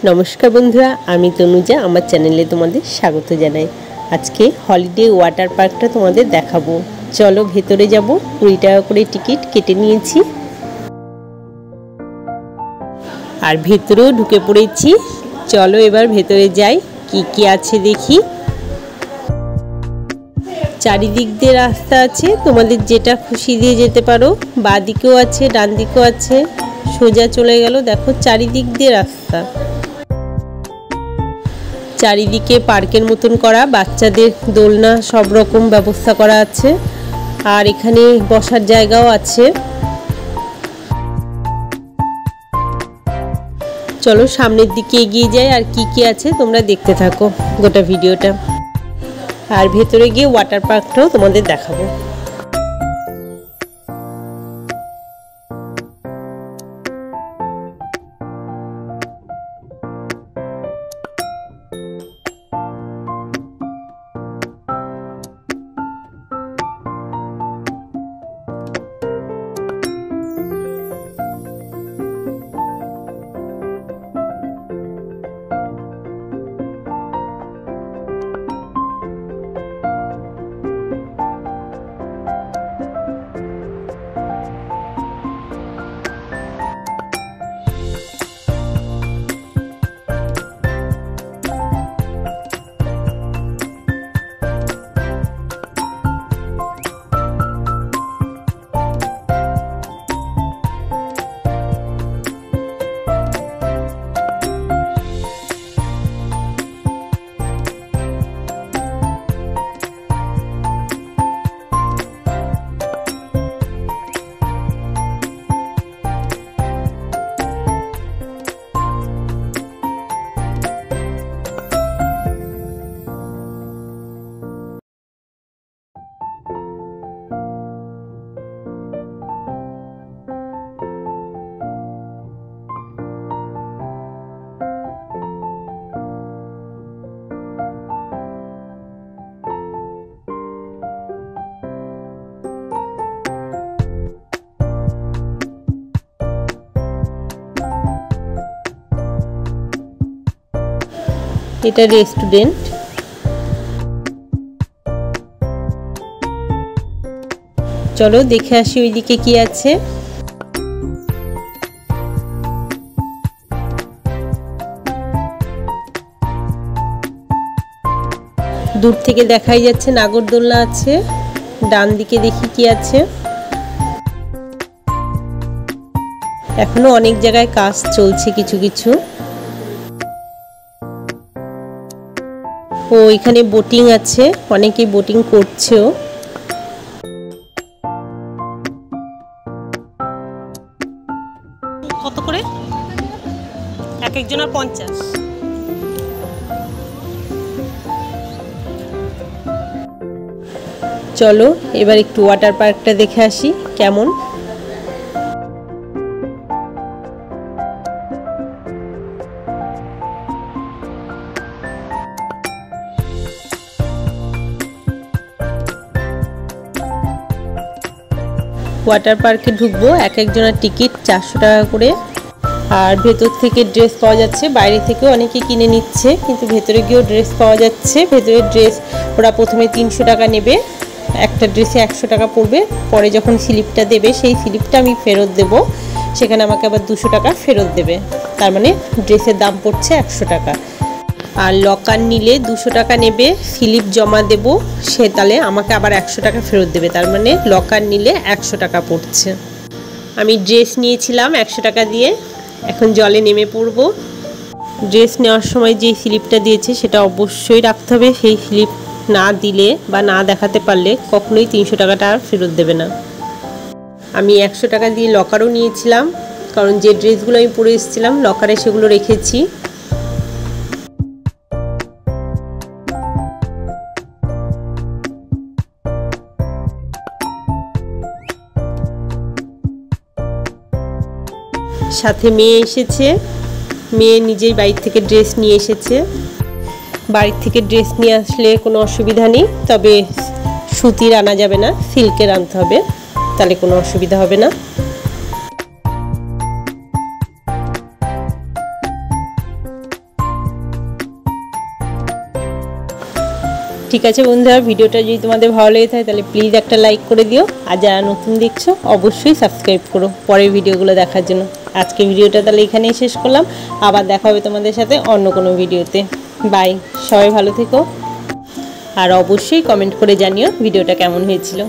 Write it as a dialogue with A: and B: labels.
A: नमस्कार बंधुरा आमी तनुजा आमार चैनेले तोमादेर स्वागत जानाई। आज के हलिडे वाटार पार्कटा तोमादेर देखाबो। चलो भेतरे जाबो। 20 टाका करे टिकिट केटे निয়েছি और भेतरेও ढुके पड़ेছি। चलो एबार भेतरे जाई की आछे देखी। चारिदिक दिए रास्ता आछे, तोमादेर जेटा खुशी दिए जेते पारो। बाঁ दिकेও आछे डान दिकेও आछे, सोजा चले गेलो। देखो चारिदिक दिए रास्ता, चारिदिके पार्केर मतन करा, बाच्चादेर दोलना सब रकम व्यवस्था करा आछे और एखाने बसार जायगाओ आछे। चलो सामनेर दिके एगिয়ে যাই আর কি আছে তোমরা দেখতে থাকো গোটা ভিডিওটা। আর ভেতরে গিয়ে ওয়াটার পার্কটাও তোমাদের দেখাবো। এটা রেস্টুরেন্ট। চলো দেখে আসি ওইদিকে কি আছে। দূর থেকে দেখাই যাচ্ছে নাগরদোলনা আছে। ডান দিকে দেখি কি আছে। এখনো অনেক জায়গায় কাজ চলছে কিছু কিছু। ও এখানে বোটিং আছে, অনেকে বোটিং করছেও। কত করে? এক একজনের 50। চলো এবার একটু ওয়াটার পার্কটা দেখে আসি কেমন। ওয়াটার পার্কে ঢুকবো, এক একজনের টিকিট 400 টাকা করে। আর ভেতর থেকে ড্রেস পাওয়া যাচ্ছে, বাইরে থেকেও অনেকে কিনে নিচ্ছে, কিন্তু ভেতরে গিয়েও ড্রেস পাওয়া যাচ্ছে। ভেতরে ড্রেস ওরা প্রথমে 300 টাকা নেবে, একটা ড্রেসে 100 টাকা পড়বে। পরে যখন স্লিপটা দেবে সেই স্লিপটা আমি ফেরত দেব, সেখানে আমাকে আবার 200 টাকা ফেরত দেবে। তার মানে ড্রেসের দাম পড়ছে 100 টাকা। আর লকার নিলে 200 টাকা নেবে, স্লিপ জমা দেব, সে তাহলে আমাকে আবার 100 টাকা ফেরত দেবে। তার মানে লকার নিলে 100 টাকা পড়ছে। আমি ড্রেস নিয়েছিলাম 100 টাকা দিয়ে, এখন জলে নেমে পড়ব। ড্রেস নেওয়ার সময় যে স্লিপটা দিয়েছে সেটা অবশ্যই রাখতে হবে। সেই স্লিপ না দিলে বা না দেখাতে পারলে কখনোই 300 টাকাটা ফেরত দেবে না। আমি 100 টাকা দিয়ে লকারও নিয়েছিলাম, কারণ যে ড্রেসগুলো আমি পরে এসেছিলাম লকারে সেগুলো রেখেছি। সাথে মেয়ে এসেছে, মেয়ে নিজেই বাড়ি থেকে ড্রেস নিয়ে এসেছে। বাড়ি থেকে ড্রেস নিয়ে আসলে কোনো অসুবিধা নেই, তবে সুতির আনা যাবে না, সিল্কের আনতে হবে, তাহলে কোনো অসুবিধা হবে না। ঠিক আছে বন্ধুরা, ভিডিওটা যদি তোমাদের ভালো লেগে থাকে তাহলে প্লিজ একটা লাইক করে দিও, আর যারা নতুন দেখছো অবশ্যই সাবস্ক্রাইব করো পরের ভিডিওগুলো দেখার জন্য। আজকে ভিডিওটা তাহলে এখানেই শেষ করলাম, আবার দেখা হবে তোমাদের সাথে অন্য কোনো ভিডিওতে। বাই, সবাই ভালো থেকো, আর অবশ্যই কমেন্ট করে জানিও ভিডিওটা কেমন হয়েছিল।